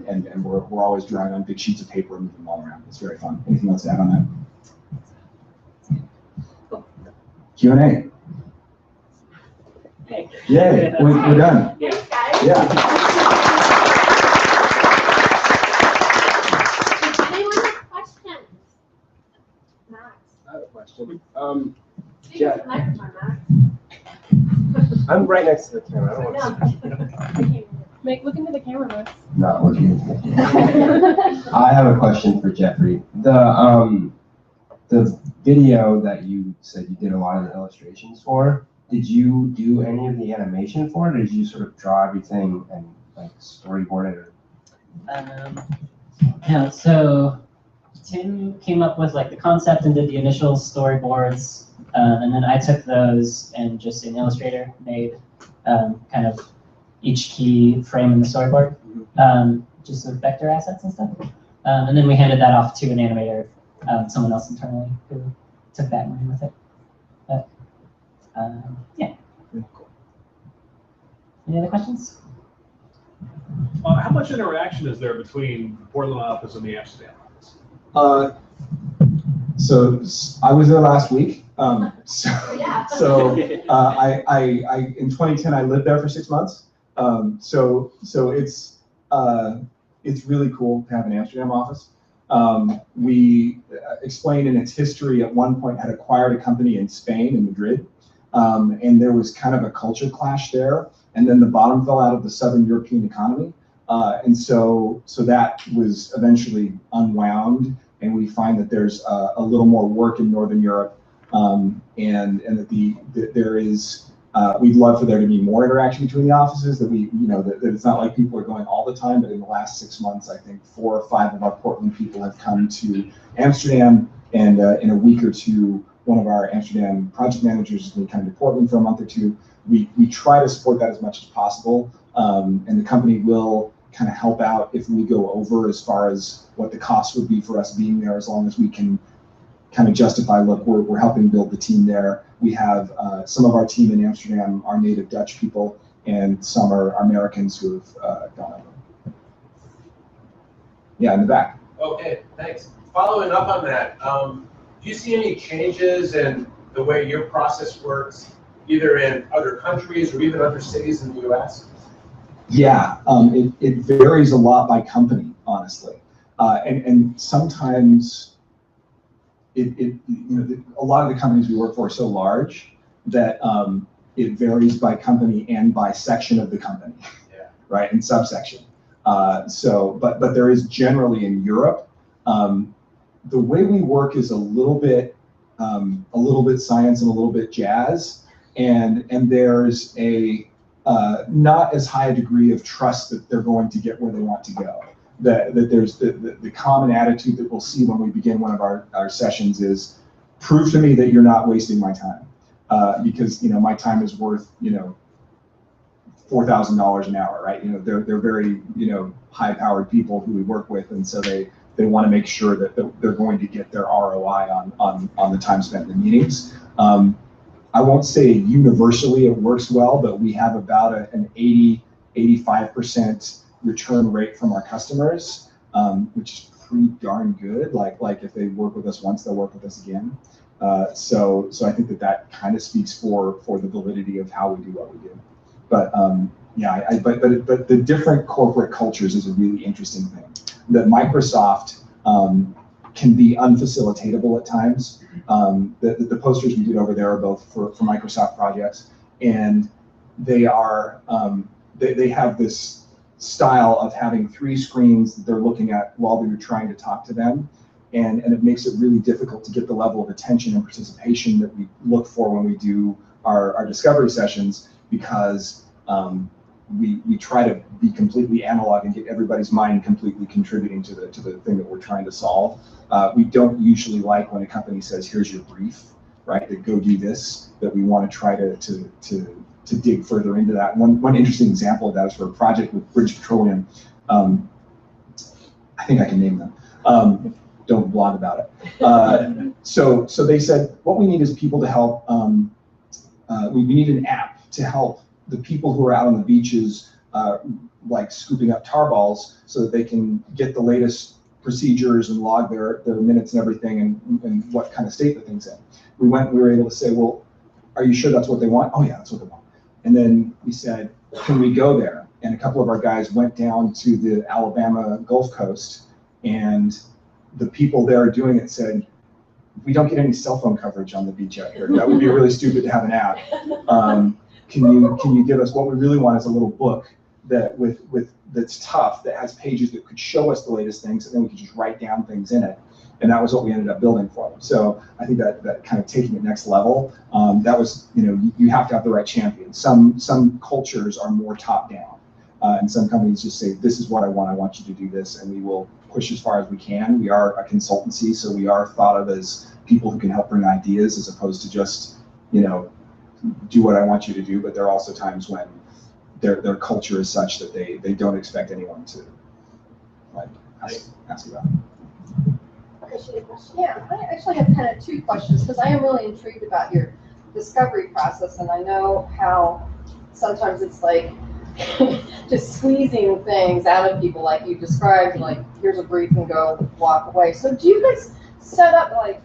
[SPEAKER 9] and we're always drawing on big sheets of paper and moving them all around. It's very fun. Anything else to add on that? Q&A.
[SPEAKER 10] Hey.
[SPEAKER 9] Yay, we're done.
[SPEAKER 1] Thanks, guys.
[SPEAKER 9] Yeah.
[SPEAKER 1] Does anyone have questions? Max.
[SPEAKER 4] I have a question.
[SPEAKER 1] Speak into the microphone, Max.
[SPEAKER 4] I'm right next to the camera. I don't want to.
[SPEAKER 8] Look into the camera, Max.
[SPEAKER 12] Not looking. I have a question for Jeffrey. The video that you said you did a lot of the illustrations for, did you do any of the animation for it, or did you sort of draw everything and like storyboard it? Or?
[SPEAKER 10] Yeah, so Tim came up with like the concept and did the initial storyboards, and then I took those and just in Illustrator made kind of each key frame in the storyboard, just with vector assets and stuff. And then we handed that off to an animator, someone else internally who took that and ran with it. But yeah.
[SPEAKER 3] Cool.
[SPEAKER 10] Any other questions?
[SPEAKER 7] How much interaction is there between the Portland office and the Amsterdam office?
[SPEAKER 9] So I was there last week. I in 2010 I lived there for 6 months. So it's really cool to have an Amsterdam office. We Xplane in its history at one point had acquired a company in Spain, in Madrid, and there was kind of a culture clash there. And then the bottom fell out of the Southern European economy, and so that was eventually unwound. And we find that there's a little more work in Northern Europe, and that there is. We'd love for there to be more interaction between the offices. That that it's not like people are going all the time, but in the last 6 months, I think 4 or 5 of our Portland people have come to Amsterdam, and in a week or two, one of our Amsterdam project managers is going to come to Portland for a month or two. We try to support that as much as possible, and the company will kind of help out if we go over as far as what the cost would be for us being there, as long as we can kind of justify, look, we're helping build the team there. We have some of our team in Amsterdam are native Dutch people, and some are Americans who have gone over. Yeah, in the back.
[SPEAKER 13] Okay, thanks. Following up on that, do you see any changes in the way your process works, either in other countries or even other cities in the US?
[SPEAKER 9] Yeah, it varies a lot by company, honestly, and sometimes a lot of the companies we work for are so large that it varies by company and by section of the company, right, and subsection. But there is generally in Europe, the way we work is a little bit science and a little bit jazz, and there's a not as high a degree of trust that they're going to get where they want to go. That there's the common attitude that we'll see when we begin one of our sessions is, prove to me that you're not wasting my time, because my time is worth $4,000 an hour, right? They're very high-powered people who we work with, and so they want to make sure that they're going to get their ROI on the time spent in the meetings. I won't say universally it works well, but we have about an 80-85% return rate from our customers, which is pretty darn good. Like if they work with us once, they'll work with us again. So I think that kind of speaks for the validity of how we do what we do. But but the different corporate cultures is a really interesting thing. That Microsoft can be unfacilitatable at times. The posters we did over there are both for Microsoft projects, and they are they have this style of having 3 screens that they're looking at while they're trying to talk to them, and it makes it really difficult to get the level of attention and participation that we look for when we do our discovery sessions, because we try to be completely analog and get everybody's mind completely contributing to the thing that we're trying to solve. We don't usually like when a company says, here's your brief, right, that go do this, that we want to try to dig further into that. One interesting example of that is for a project with British Petroleum. I think I can name them. Don't blog about it. So they said, what we need is people to help. We need an app to help the people who are out on the beaches, like scooping up tar balls, so that they can get the latest procedures and log their minutes and everything, and what kind of state the thing's in. We were able to say, well, are you sure that's what they want? Oh yeah, that's what they want. And then we said, can we go there? And a couple of our guys went down to the Alabama Gulf Coast, and the people there doing it said, we don't get any cell phone coverage on the beach out here. That would be really stupid to have an app. Can you give us, what we really want is a little book that's tough, that has pages that could show us the latest things, and then we could just write down things in it. And that was what we ended up building for them. So I think that kind of taking it next level, that was, you have to have the right champion. Some cultures are more top down, and some companies just say, this is what I want you to do this, and we will push as far as we can. We are a consultancy, so we are thought of as people who can help bring ideas as opposed to just, do what I want you to do. But there are also times when their culture is such that they don't expect anyone to ask about it.
[SPEAKER 6] Yeah, I actually have kind of two questions, because I am really intrigued about your discovery process, and I know how sometimes it's like just squeezing things out of people, like you described, like here's a brief and go walk away. So do you guys set up like,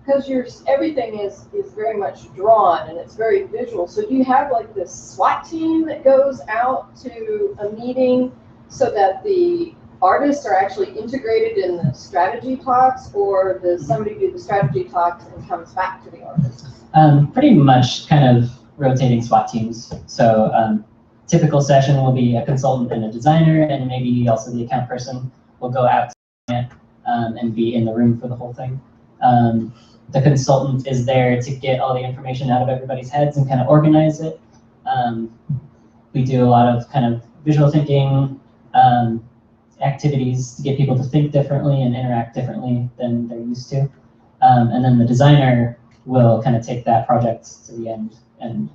[SPEAKER 6] because everything is very much drawn and it's very visual, so do you have like this SWAT team that goes out to a meeting so that the artists are actually integrated in the strategy talks, or does somebody do the strategy talks and comes back to the artists?
[SPEAKER 10] Pretty much kind of rotating SWAT teams. So typical session will be a consultant and a designer, and maybe also the account person will go out to and be in the room for the whole thing. The consultant is there to get all the information out of everybody's heads and kind of organize it. We do a lot of kind of visual thinking, activities to get people to think differently and interact differently than they're used to. And then the designer will kind of take that project to the end. And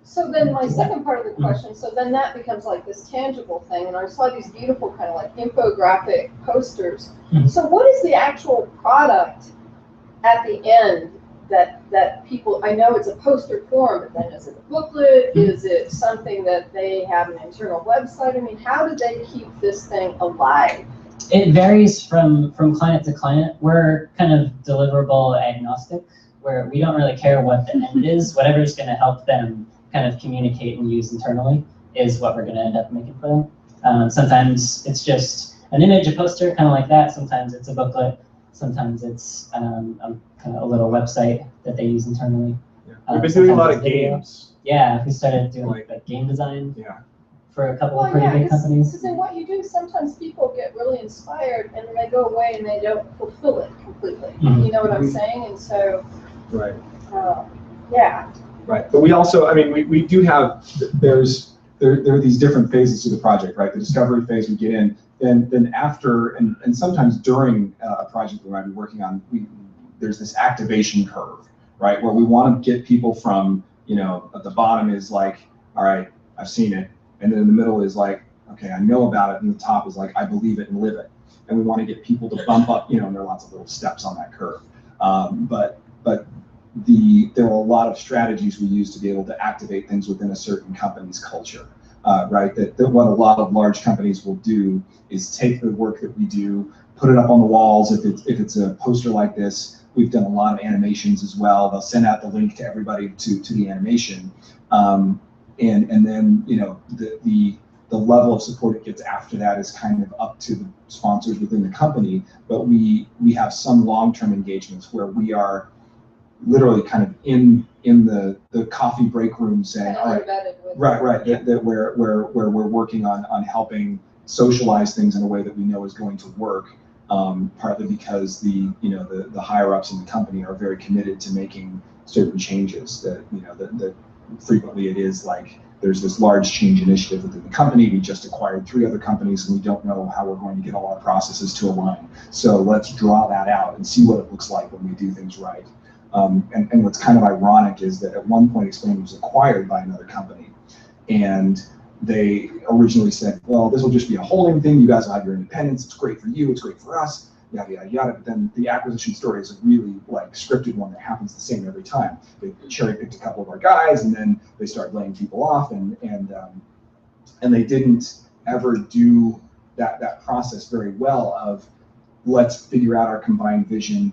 [SPEAKER 6] so then my second part of the question, so then that becomes like this tangible thing, and I saw these beautiful kind of like infographic posters. So what is the actual product at the end that people, I know it's a poster form, but then is it a booklet? Is it something that they have an internal website? I mean, how do they keep this thing alive?
[SPEAKER 10] It varies from client to client. We're kind of deliverable agnostic, where we don't really care what the end is. Whatever's going to help them kind of communicate and use internally is what we're going to end up making for them. Sometimes it's just an image, a poster, kind of like that. Sometimes it's a booklet. Sometimes it's kind of a little website that they use internally.
[SPEAKER 9] Yeah. We've been doing a lot of
[SPEAKER 10] video.
[SPEAKER 9] games.
[SPEAKER 10] Yeah, we started doing like game design.
[SPEAKER 9] Yeah.
[SPEAKER 10] For a couple of pretty big companies.
[SPEAKER 6] Because in what you do, sometimes people get really inspired and then they go away and they don't fulfill it completely. You know what I'm saying? And so,
[SPEAKER 9] right.
[SPEAKER 6] Yeah.
[SPEAKER 9] Right. But we also, I mean, we do have, there are these different phases to the project, right? The discovery phase we get in, then after, and sometimes during a project we might be working on, there's this activation curve, right? Where we want to get people from, at the bottom is like, all right, I've seen it. And then in the middle is like, okay, I know about it. And the top is like, I believe it and live it. And we want to get people to bump up, and there are lots of little steps on that curve. But there are a lot of strategies we use to be able to activate things within a certain company's culture, right? That what a lot of large companies will do is take the work that we do, put it up on the walls. If it's a poster like this, we've done a lot of animations as well. They'll send out the link to everybody to the animation. And then, the level of support it gets after that is kind of up to the sponsors within the company. But we have some long-term engagements where we are literally kind of in the coffee break room saying, all right, that where we're working on helping socialize things in a way that we know is going to work. Partly because the higher ups in the company are very committed to making certain changes that frequently it is like there's this large change initiative within the company. We just acquired 3 other companies and we don't know how we're going to get all our processes to align. So let's draw that out and see what it looks like when we do things right. And what's kind of ironic is that at one point Xplane was acquired by another company, and they originally said, well, this will just be a holding thing. You guys will have your independence. It's great for you. It's great for us. Yada, yada, yada. But then the acquisition story is a really scripted one that happens the same every time. They cherry picked a couple of our guys, and then they started laying people off, and they didn't ever do that process very well of let's figure out our combined vision.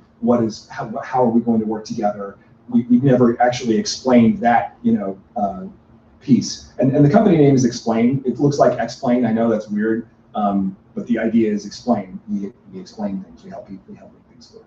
[SPEAKER 9] How are we going to work together? We've never actually explained that piece. And the company name is Xplane. It looks like Xplane. I know that's weird. But the idea is explain. We explain things. We help people. We help make things work.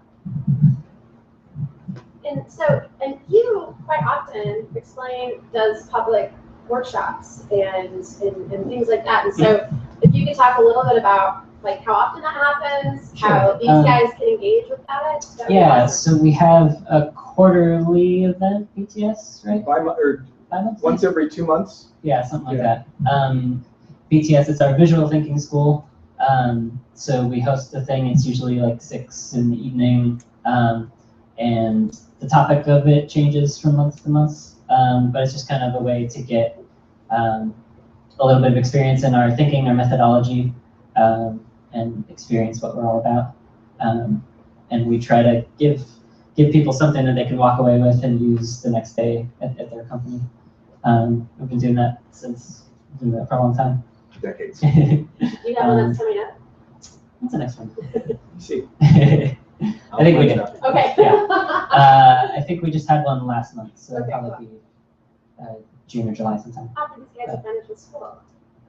[SPEAKER 1] And you quite often Xplane does public workshops and things like that. And so if you could talk a little bit about like how often that happens, how these guys can engage with that.
[SPEAKER 10] Yeah, so we have a quarterly event, BTS, right?
[SPEAKER 9] 5 months or
[SPEAKER 10] 5 months?
[SPEAKER 9] once every 2 months.
[SPEAKER 10] Yeah, something like that. BTS, it's our visual thinking school. So we host a thing, it's usually like 6 in the evening. And the topic of it changes from month to month. But it's just kind of a way to get a little bit of experience in our thinking, our methodology, and experience what we're all about. And we try to give people something that they can walk away with and use the next day at their company. We've been doing that for a long time.
[SPEAKER 9] Decades.
[SPEAKER 1] You got one that's coming up?
[SPEAKER 10] What's the next one?
[SPEAKER 9] See.
[SPEAKER 10] I think we did.
[SPEAKER 1] Okay.
[SPEAKER 10] Yeah. I think we just had one last month, so it'll
[SPEAKER 1] Okay,
[SPEAKER 10] probably be June or July sometime.
[SPEAKER 1] After these guys are finished with school.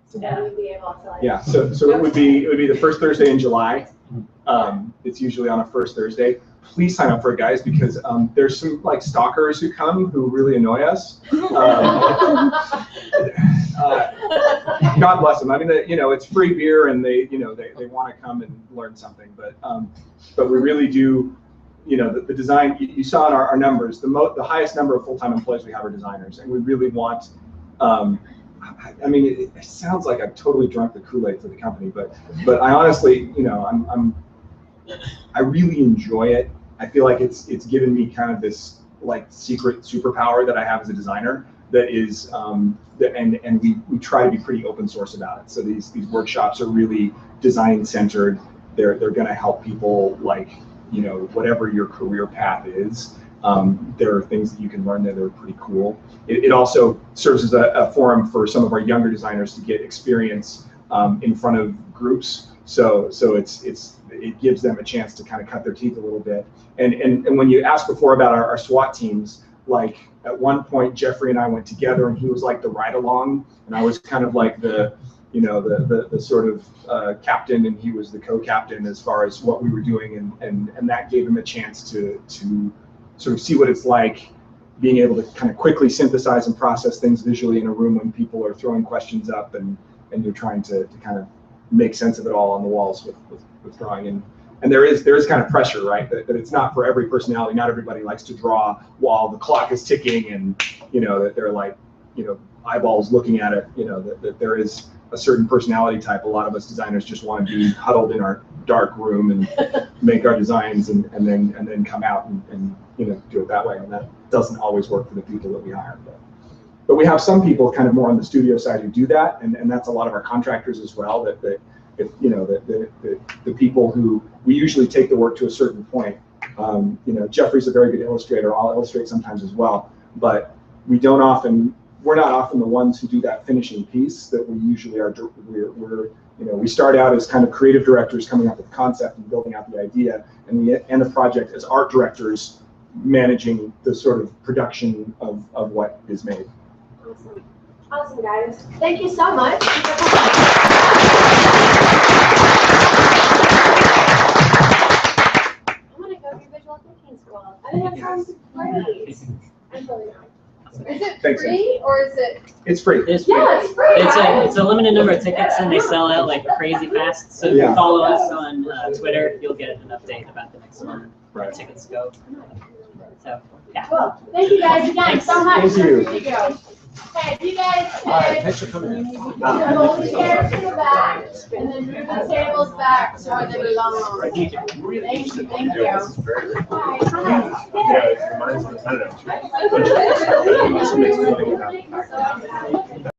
[SPEAKER 1] So
[SPEAKER 10] Yeah.
[SPEAKER 1] then you'd be able to like.
[SPEAKER 9] Yeah, so it would be the first Thursday in July. It's usually on a first Thursday. Please sign up for it, guys, because there's some like stalkers who come who really annoy us. God bless them. I mean, it's free beer, and they want to come and learn something. But we really do, the design. You saw in our numbers, the highest number of full-time employees we have are designers, and we really want. I mean, it sounds like I've totally drunk the Kool-Aid for the company, but I honestly, I really enjoy it. I feel like it's given me kind of this like secret superpower that I have as a designer. That is, and we try to be pretty open source about it. So these workshops are really design centered. They're going to help people like whatever your career path is. There are things that you can learn that are pretty cool. It also serves as a forum for some of our younger designers to get experience in front of groups. So it gives them a chance to kind of cut their teeth a little bit. And when you asked before about our SWAT teams, like at one point Jeffrey and I went together, and he was like the ride along, and I was kind of like the sort of captain, and he was the co-captain as far as what we were doing, and that gave him a chance to sort of see what it's like being able to kind of quickly synthesize and process things visually in a room when people are throwing questions up and you're trying to kind of make sense of it all on the walls with drawing. And there is kind of pressure, right? That it's not for every personality. Not everybody likes to draw while the clock is ticking, and that they're like eyeballs looking at it. That there is a certain personality type. A lot of us designers just want to be huddled in our dark room and make our designs and then come out and do it that way. And that doesn't always work for the people that we hire. But we have some people kind of more on the studio side who do that, and that's a lot of our contractors as well. The people who we usually take the work to a certain point. Jeffrey's a very good illustrator. I'll illustrate sometimes as well, but we're not often the ones who do that finishing piece. That we usually are. We start out as kind of creative directors coming up with the concept and building out the idea, and we end the project as art directors managing the sort of production of what is made.
[SPEAKER 1] Awesome. Awesome, guys. Thank you so much. I'm going to go to visual thinking school. I think that sounds great. I'm really not.
[SPEAKER 6] Is it
[SPEAKER 9] Thanks,
[SPEAKER 6] free or is it?
[SPEAKER 9] It's free.
[SPEAKER 10] It's free.
[SPEAKER 1] Yeah, it's free.
[SPEAKER 10] It's a limited number of tickets, and they sell out like crazy fast. So if you follow us on Twitter, you'll get an update about the next one.
[SPEAKER 9] Right.
[SPEAKER 10] Tickets go. So yeah.
[SPEAKER 1] Cool. Thank you guys again so much.
[SPEAKER 9] Thank you.
[SPEAKER 1] Here you go. Okay, you guys
[SPEAKER 9] All right,
[SPEAKER 1] can
[SPEAKER 9] thanks for coming in.
[SPEAKER 1] move the chairs to the back and then move the tables back to where they belong. Thank you. Thank you. Hi.
[SPEAKER 13] Yeah, it reminds me, I don't know.